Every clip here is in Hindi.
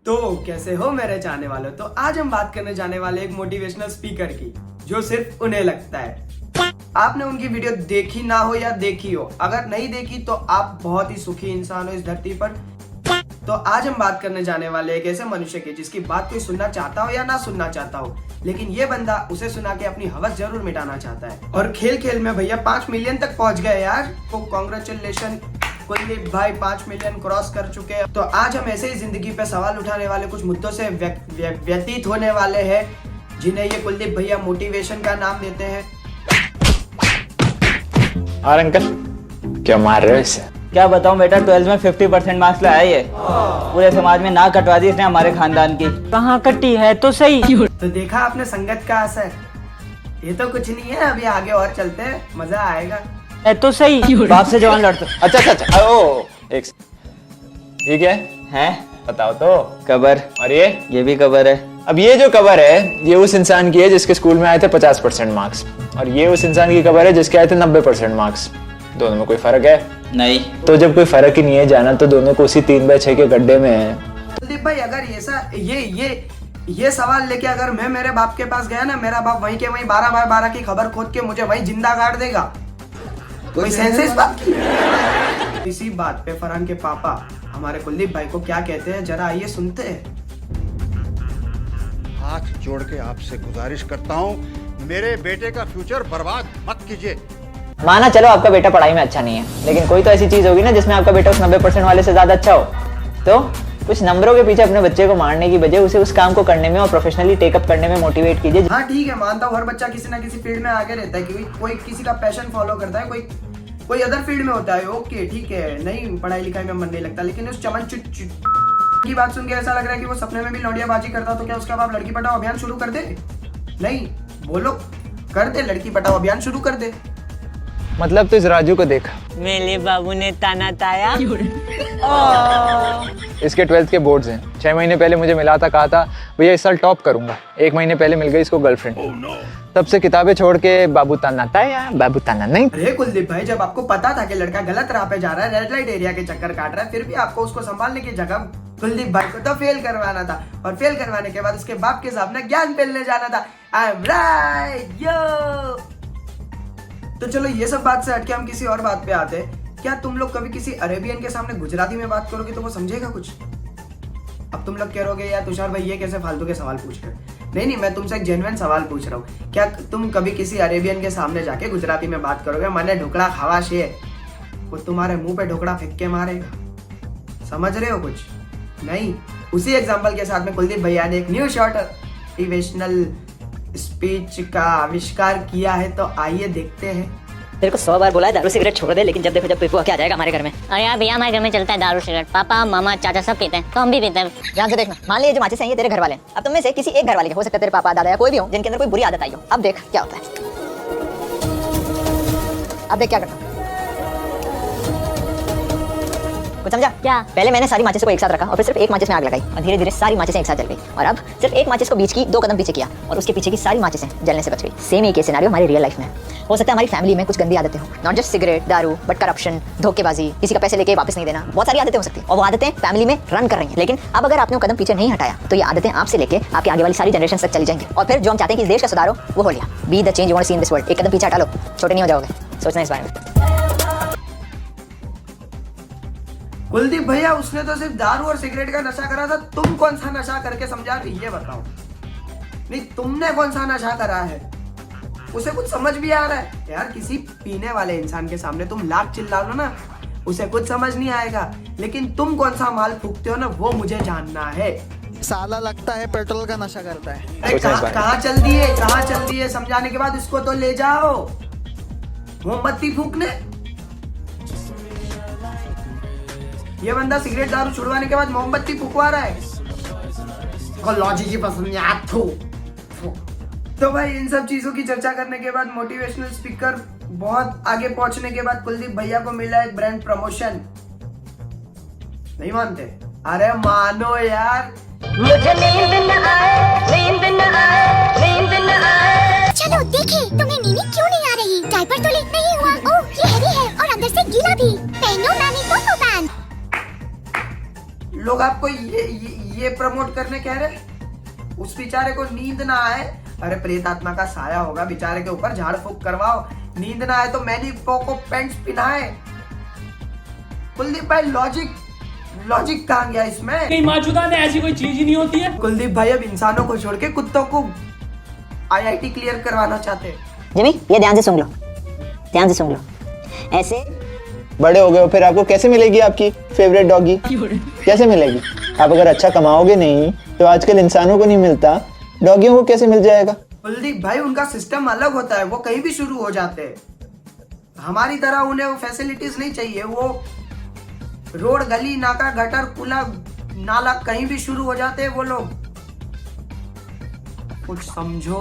तो कैसे हो मेरे चाहने वालों। तो आज हम बात करने जाने वाले एक मोटिवेशनल स्पीकर की जो सिर्फ उन्हें लगता है। आपने उनकी वीडियो देखी ना हो या देखी हो, अगर नहीं देखी तो आप बहुत ही सुखी इंसान हो इस धरती पर। तो आज हम बात करने जाने वाले एक ऐसे मनुष्य की जिसकी बात कोई सुनना चाहता हो या ना सुनना चाहता हो, लेकिन ये बंदा उसे सुना के अपनी हवस जरूर मिटाना चाहता है। और खेल खेल में भैया 5 मिलियन तक पहुंच गए यार। तो कॉन्ग्रेचुलेशन कुलदीप भाई, 5 मिलियन क्रॉस कर चुके हैं। तो आज हम ऐसे ही जिंदगी पे सवाल उठाने वाले, कुछ मुद्दों से व्यतीत होने वाले हैं जिन्हें ये कुलदीप भैया मोटिवेशन का नाम देते हैं। और अंकल क्या मार रहे हो इसे? क्या बताऊं बेटा, 12th में 50% मार्क्स लाया ये। पूरे समाज में नाक कटवा दी इसने हमारे खानदान की। कहाँ कटी है तो सही। तो देखा आपने संगत का असर। ये तो कुछ नहीं है, अभी आगे और चलते हैं, मजा आएगा। है तो सही। बाप से जवान लड़ते। अच्छा ओ एक ये क्या है बताओ तो। कबर। और ये भी कबर है। अब ये जो कबर है ये उस इंसान की है जिसके स्कूल में आए थे 50% मार्क्स, और ये उस इंसान की कबर है जिसके आए थे 90% मार्क्स। दोनों में कोई फर्क है? नहीं। तो जब कोई फर्क ही नहीं है, जाना तो दोनों को उसी 3/6 के गड्ढे में है। कुलदीप भाई, अगर ये सवाल लेके अगर मैं मेरे बाप के पास गया ना, मेरा बाप वहीं के वहीं 12/12 की खबर खोद के मुझे वहीं जिंदा गाड़ देगा। कोई सेंस है इस बात की? इसी बात पे फरहान के पापा हमारे कुलदीप भाई को क्या कहते हैं, जरा आइए सुनते हैं। हाथ जोड़ के आपसे गुजारिश करता हूँ, मेरे बेटे का फ्यूचर बर्बाद मत कीजिए। माना चलो आपका बेटा पढ़ाई में अच्छा नहीं है, लेकिन कोई तो ऐसी चीज होगी ना जिसमें आपका बेटा उस 90% वाले से ज्यादा अच्छा हो। तो कुछ नंबरों के पीछे अपने बच्चे को मारने की बजाय उसे उस काम को करने में और प्रोफेशनली टेकअप करने में मोटिवेट कीजिए। हाँ ठीक है, मानता हूँ हर बच्चा किसी ना किसी फील्ड में आगे रहता है, क्योंकि कोई किसी का पैशन फॉलो करता है, कोई अदर फील्ड में होता है। ओके ठीक है, नहीं पढ़ाई लिखाई में मन नहीं लगता, लेकिन उस चमन की बात सुन के ऐसा लग रहा है कि वो सपने में भी लौंडियाबाजी करता। तो क्या उसका बाप लड़की पटाओ अभियान शुरू कर दे? नहीं, बोलो कर दे, लड़की पटाओ अभियान शुरू कर दे। मतलब तो इस राजू को देखा, मेरे बाबू ने ताना ताया। इसके 12th के बोर्ड्स हैं। 6 महीने पहले मुझे मिला था, कहा था भैया इस साल टॉप करूंगा। 1 महीने पहले मिल गई इसको गर्लफ्रेंड। तब से किताबें छोड़ के बाबू ताना ताया, बाबू ताना नहीं। अरे कुलदीप भाई, जब आपको पता था कि लड़का गलत राह पे जा रहा है, रेड लाइट एरिया के चक्कर काट रहा है, फिर भी आपको उसको संभालने की जगह कुलदीप भाई को तो फेल करवाना था, और फेल करवाने के बाद उसके बाप के सामने ज्ञान पेलने जाना था। आई एम राइट यो। तो चलो ये सब बात से हटके हम किसी और बात पे आते हैं। क्या तुम लोग कभी किसी अरेबियन के सामने गुजराती में बात करोगे तो वो समझेगा कुछ? अब तुम लोग कह रहोगे यार तुषार भाई ये कैसे फालतू के सवाल पूछ रहे हो। नहीं, मैं तुमसे एक जेन्युइन सवाल पूछ रहा हूँ। क्या तुम कभी किसी अरेबियन के सामने जाके गुजराती में बात करोगे, मैंने ढोकड़ा खावा शे, वो तुम्हारे मुंह पे ढोकड़ा फेंक के मारेगा? समझ रहे हो कुछ? नहीं। उसी एग्जाम्पल के साथ में कुलदीप भैया ने एक न्यू शॉर्ट मोटिवेशनल स्पीच का आविष्कार किया है, तो आइए देखते हैं। तेरे को 100 बार बोला है दारू सिगरेट छोड़ दे, लेकिन जब देखो जब पीपू क्या जाएगा हमारे घर में। अरे यार भैया, हमारे घर में चलता है दारू सिगरेट। पापा मामा चाचा सब पीते हैं, तो हम भी पीते हैं। ध्यान से देखना, मान लीजिए जो माचिस हैं ये तेरे घर वाले हैं। अब तुम में से किसी एक घर वाले के, हो सकता है तेरे पापा दादा या कोई भी हो, जिनके अंदर कोई बुरी आदत आई हो। अब देख क्या होता है। अब देख क्या करता हूं। कुछ समझा क्या? पहले मैंने सारी माचिस को एक साथ रखा और फिर सिर्फ एक माचिस में आग लगाई, और धीरे धीरे सारी माचिसें एक साथ जल गई। और अब सिर्फ एक माचिस को बीच की 2 कदम पीछे किया और उसके पीछे की सारी माचिसें जलने से बच गई। सेम एक सिनेरियो हमारी रियल लाइफ में हो सकता है। हमारी फैमिली में कुछ गंदी आदतें हो, नॉट जस्ट सिगरेट दारू, बट करप्शन, धोखेबाजी, किसी का पैसे लेके वापस नहीं देना, बहुत सारी आदतें हो सकती है। और वो आदतें फैमिली में रन कर रही हैं। लेकिन अब अगर आपने वो कदम पीछे नहीं हटाया तो ये आदतें आपसे लेके आपकी आगे वाली सारी जनरेशन तक चली जाएंगी। और फिर जो हम चाहते हैं कि इस देश का सुधार हो, वो हो लिया। Be the change you want to see in this world. एक कदम पीछे हटा लो, छोटे नहीं हो जाओगे। सोचना इस बारे में। कुलदीप भैया, उसने तो सिर्फ दारू और सिगरेट का नशा करा था, तुम कौन सा नशा करके समझा रही ये बताओ। नहीं, तुमने कौन सा नशा करा है? उसे कुछ समझ भी आ रहा है? यार किसी पीने वाले इंसान के सामने तुम लाख चिल्ला लो ना, उसे कुछ समझ नहीं आएगा, लेकिन तुम कौन सा माल फूकते हो ना, वो मुझे जानना है। साला लगता है पेट्रोल का नशा करता है। अरे कहाँ चल दी है? समझाने के बाद इसको तो ले जाओ मोमबत्ती फूकने। ये बंदा सिगरेट दारू छुड़वाने के बाद मोमबत्ती फुकवा रहा है। लॉजिक ही पसंद नहीं आथू। तो भाई इन सब चीजों की चर्चा करने के बाद, मोटिवेशनल स्पीकर बहुत आगे पहुंचने के बाद कुलदीप भैया को मिला एक ब्रांड प्रमोशन। नहीं मानते? अरे मानो यार। मुझे नींद न आए, नींद न आए, नींद न आए। चलो देखें तुम्हें नींद क्यों नहीं आ रही। डायपर तो लीक नहीं हुआ। ओह ये हैवी है और अंदर से गीला भी। पहनो मैंने दोनों पैंट। लोग आपको ये प्रमोट करने कह रहे, उस बेचारे को नींद ना आए, अरे प्रेत आत्मा का साया होगा, बेचारे के ऊपर झाड़ फूक करवाओ, नींद ना आए तो मैनी पोको पेंट्स पिनाए। कुलदीप भाई लॉजिक कहाँ गया इसमें? कहीं मौजूदा में ऐसी कोई चीज ही नहीं होती है। कुलदीप भाई अब इंसानों को छोड़ के कुत्तों को IIT क्लियर करवाना चाहते हैं। जिमी ये ध्यान से सुन लो, ध्यान से सुन लो। ऐसे बड़े हो गए हो फिर आपको कैसे मिलेगी आपकी फेवरेट डॉगी? कैसे मिलेगी? आप अगर अच्छा कमाओगे नहीं तो आजकल इंसानों को नहीं मिलता, डॉगियों को कैसे मिल जाएगा? कुलदीप भाई उनका सिस्टम अलग होता है, वो कहीं भी शुरू हो जाते हैं। हमारी तरह उन्हें वो फैसिलिटीज नहीं चाहिए, वो रोड गली नाका गटर कुला नाला कहीं भी शुरू हो जाते हैं वो लोग। कुछ समझो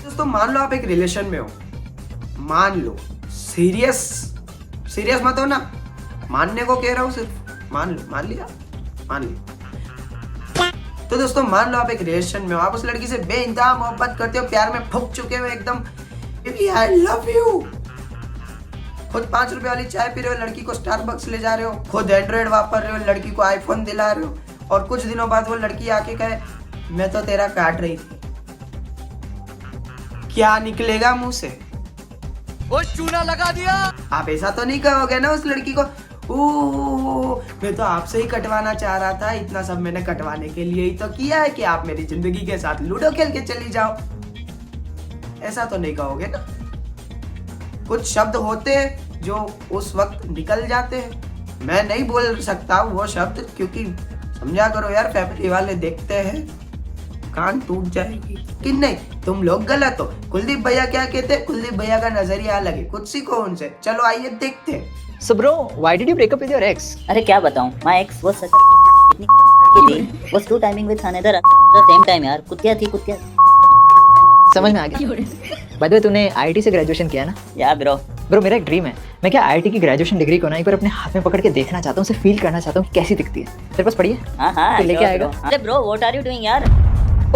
दोस्तों। मान लो आप एक रिलेशन में हो, मान लो, सीरियस मत हो ना, मानने को कह रहा हूं सिर्फ, मान लिया। तो दोस्तों मान लो आप एक रिलेशन में हो, आप उस लड़की से बेइंतहा मोहब्बत करते हो, प्यार में फूक चुके हो एकदम, आई लव यू। खुद 5 रुपए वाली चाय पी रहे हो, लड़की को स्टारबक्स ले जा रहे हो, खुद एंड्रॉइड वापर रहे हो, लड़की को आईफोन दिला रहे हो, और कुछ दिनों बाद वो लड़की आके कहे मैं तो तेरा काट रही थी, क्या निकलेगा मुंह से? वो चूना लगा दिया। आप ऐसा तो नहीं कहोगे ना उस लड़की को, मैं तो आपसे ही कटवाना चाह रहा था, इतना सब मैंने कटवाने के लिए ही तो किया है कि आप मेरी जिंदगी के साथ लूडो खेल के चली जाओ। ऐसा तो नहीं कहोगे ना। कुछ शब्द होते हैं जो उस वक्त निकल जाते हैं, मैं नहीं बोल सकता वो शब्द, क्योंकि समझा करो यार, फैमिली वाले देखते हैं, कान टूट जाएगी कि नहीं, तुम लोग गलत हो। कुलदीप भैया क्या कहते हैं? कुलदीप भैया का नजरिया अलग है, कुछ सीखो उनसे। चलो आइए देखते हैं। So bro, why did you break up with your ex? अरे क्या बताऊं, माय एक्स वाज सच थी, was two timing with another the same time यार, कुत्तिया थी कुत्तिया। समझ में आ गया। बाय द वे तूने IIT से ग्रेजुएशन किया ना? या ब्रो मेरा एक ड्रीम है, मैं क्या IIT की ग्रेजुएशन डिग्री को ना एक बार अपने हाथ में पकड़ के देखना चाहता हूँ, उसे फील करना चाहता हूँ कि कैसी दिखती है। तेरे पास पड़ी है? हां तो लेके आएगा। अरे bro what are you doing यार?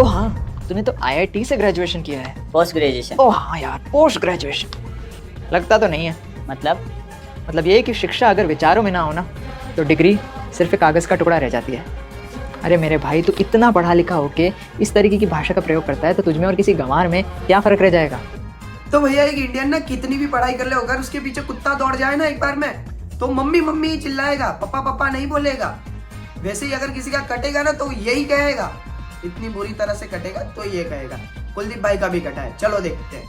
ओ हाँ, तूने तो IIT से ग्रेजुएशन किया है? Post graduation. ओ हाँ यार, पोस्ट ग्रेजुएशन। लगता तो नहीं है। मतलब ये कि शिक्षा अगर विचारों में ना हो ना तो डिग्री सिर्फ एक कागज़ का टुकड़ा रह जाती है। अरे मेरे भाई, तू इतना पढ़ा लिखा होके इस तरीके की भाषा का प्रयोग करता है तो तुझमें और किसी गंवार में क्या फ़र्क रह जाएगा? तो भैया एक इंडियन ना कितनी भी पढ़ाई कर ले, अगर उसके पीछे कुत्ता दौड़ जाए ना एक बार में, तो मम्मी मम्मी ही चिल्लाएगा, पापा पापा नहीं बोलेगा। वैसे ही अगर किसी का कटेगा ना तो यही कहेगा, इतनी बुरी तरह से कटेगा तो ये कहेगा। कुलदीप भाई का भी कटा है, चलो देखते हैं।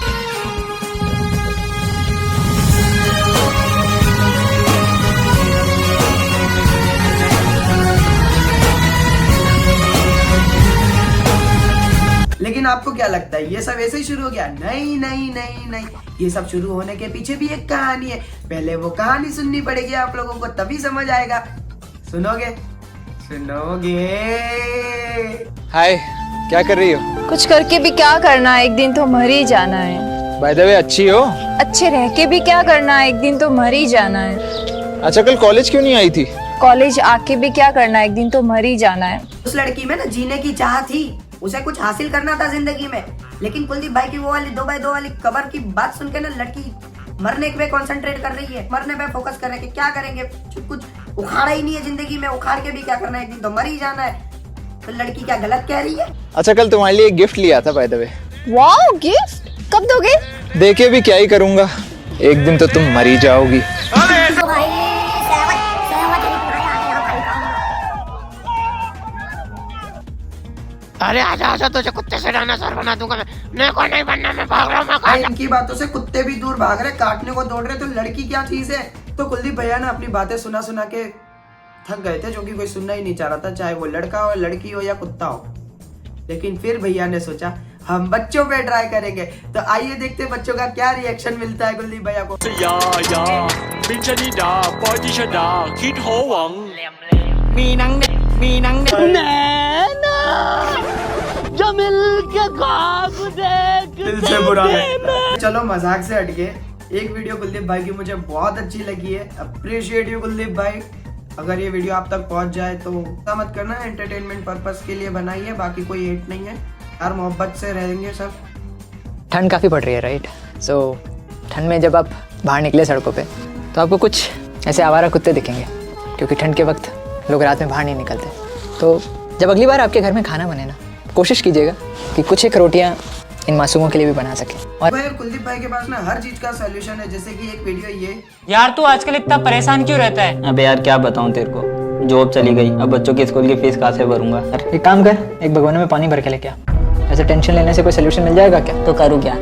लेकिन आपको क्या लगता है ये सब ऐसे ही शुरू हो गया? नहीं नहीं नहीं नहीं, ये सब शुरू होने के पीछे भी एक कहानी है। पहले वो कहानी सुननी पड़ेगी आप लोगों को, तभी समझ आएगा। सुनोगे? हाय, क्या कर रही हो? कुछ करके भी क्या करना है, एक दिन तो मर ही जाना है। बाय द वे अच्छी हो? अच्छे रह के भी क्या करना है, एक दिन तो मर ही जाना है। अच्छा, कल कॉलेज क्यों नहीं आई थी? कॉलेज आके भी क्या करना है, एक दिन तो मर ही जाना है। उस लड़की में ना जीने की चाह थी, उसे कुछ हासिल करना था जिंदगी में, लेकिन कुलदीप भाई की वो वाली 2x2 वाली कबर की बात सुन के ना लड़की मरने पे कंसंट्रेट कर रही है, मरने पे फोकस कर रही है कि क्या करेंगे, कुछ उखाड़ा ही नहीं है जिंदगी में, उखाड़ के भी क्या करना है, एक दिन तो मर ही जाना है। तो लड़की क्या गलत कह रही है? अच्छा, कल तुम्हारे लिए एक गिफ्ट लिया था by the way. Wow, gift कब दोगे? देखे भी क्या ही करूंगा, एक दिन तो तुम मर ही जाओगी। अरे आजा तुझे कुत्ते से डायनासोर बना दूंगा मैं, मेरे को नहीं बनना, मैं भाग रहा हूँ। भाई इनकी बातों से कुत्ते भी दूर भाग रहे, काटने को दौड़ रहे, तो लड़की क्या चीज है? तो कुलदीप भैया ना अपनी बातें सुना सुना के थक गए थे, जो कि कोई सुनना ही नहीं चाह रहा था, चाहे वो लड़का हो, लड़की हो या कुत्ता हो। लेकिन फिर भैया ने सोचा हम बच्चों पे ट्राई करेंगे, तो आइए देखते बच्चों का क्या रिएक्शन मिलता है कुलदीप भैया को। दिल से बुरा लगता। चलो मजाक से हटके एक वीडियो कुलदीप भाई की मुझे बहुत अच्छी लगी है, अप्रिशिएट यू कुलदीप भाई। अगर ये वीडियो आप तक पहुंच जाए तो मत करना, एंटरटेनमेंट पर्पस के लिए बनाई है, बाकी कोई हेट नहीं है यार, मोहब्बत से रहेंगे सब। ठंड काफ़ी पड़ रही है राइट, सो ठंड में जब आप बाहर निकले सड़कों पे तो आपको कुछ ऐसे आवारा कुत्ते दिखेंगे, क्योंकि ठंड के वक्त लोग रात में बाहर नहीं निकलते। तो जब अगली बार आपके घर में खाना बने ना, कोशिश कीजिएगा कि कुछ एक रोटियां इन मासूमों के लिए भी बना सके। और भाई कुलदीप भाई के पास ना हर चीज का सॉल्यूशन है, जैसे कि एक वीडियो ये। यार तू आजकल इतना परेशान क्यों रहता है? अबे यार क्या बताऊं तेरे को, जॉब चली गई, अब बच्चों की स्कूल की फीस कहाँ से भरूंगा? एक काम कर, एक भगोने में पानी भर के लेके आ। ऐसे टेंशन लेने से कोई सोल्यूशन मिल जाएगा क्या? तो करूँ क्या?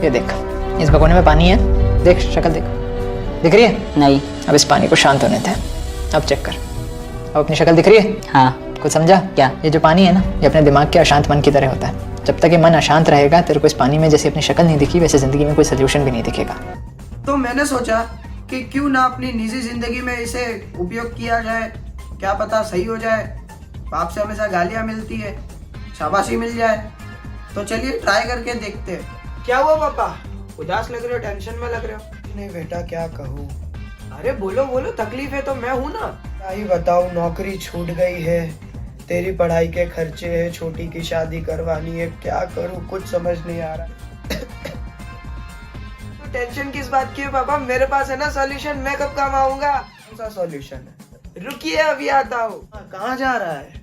ये देख, इस भगोने में पानी है, देख शक्ल देख, दिख रही है? नहीं। अब इस पानी को शांत होने दे, अब चेक कर, अब अपनी शक्ल दिख रही है? हाँ। कुछ समझा क्या? ये जो पानी है ना, ये अपने दिमाग के अशांत मन की तरह होता है। जब तक ये मन अशांत रहेगा, तेरे को इस पानी में जैसे अपनी शक्ल नहीं दिखी, वैसे जिंदगी में कोई सोल्यूशन भी नहीं दिखेगा। तो मैंने सोचा कि क्यों ना अपनी निजी जिंदगी में इसे उपयोग किया जाए, क्या पता सही हो जाए। बाप से हमेशा गालियां मिलती है, शाबाशी मिल जाए। तो चलिए ट्राई करके देखते हैं। क्या हुआ पापा, उदास लग रहे हो, टेंशन में लग रहे हो? नहीं बेटा, क्या कहूँ। अरे बोलो बोलो, तकलीफ है तो मैं हूँ ना। क्या ही बताऊँ, नौकरी छूट गई है, तेरी पढ़ाई के खर्चे है, छोटी की शादी करवानी है, क्या करूँ कुछ समझ नहीं आ रहा। तो टेंशन किस बात की है पापा, मेरे पास है ना सॉल्यूशन। मैं कब काम आऊंगा? कौन सा सॉल्यूशन है? रुकिए अभी आता हूँ। कहाँ जा रहा है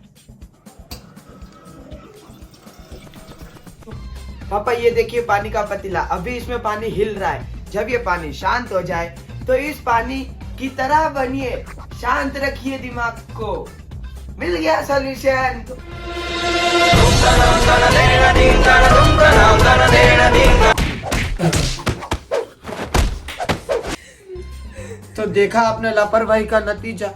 पापा? ये देखिए पानी का पतीला, अभी इसमें पानी हिल रहा है। जब ये पानी शांत हो जाए तो इस पानी की तरह बनिए, शांत रखिए दिमाग को। मिल गया सॉल्यूशन। तो देखा आपने लापरवाही का नतीजा।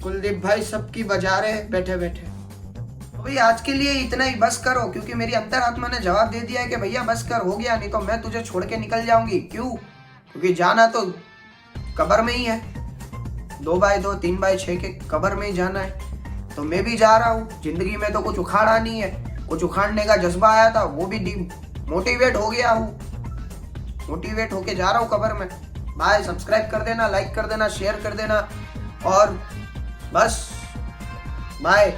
कुलदीप भाई सबकी बजा रहे हैं बैठे बैठे। भाई आज के लिए इतना ही, बस करो, क्योंकि मेरी अंतरात्मा ने जवाब दे दिया है कि भैया बस कर, हो गया, नहीं तो मैं तुझे छोड़ के निकल जाऊंगी। क्यों? क्योंकि जाना तो कब्र में ही है, 2x2 3x6 के कब्र में ही जाना है। तो मैं भी जा रहा हूँ। जिंदगी में तो कुछ उखाड़ा नहीं है, कुछ उखाड़ने का जज्बा आया था, वो भी मोटिवेट हो गया हूँ, मोटिवेट होके जा रहा हूँ कब्र में। बाय, सब्सक्राइब कर देना, लाइक कर देना, शेयर कर देना, और बस बाय।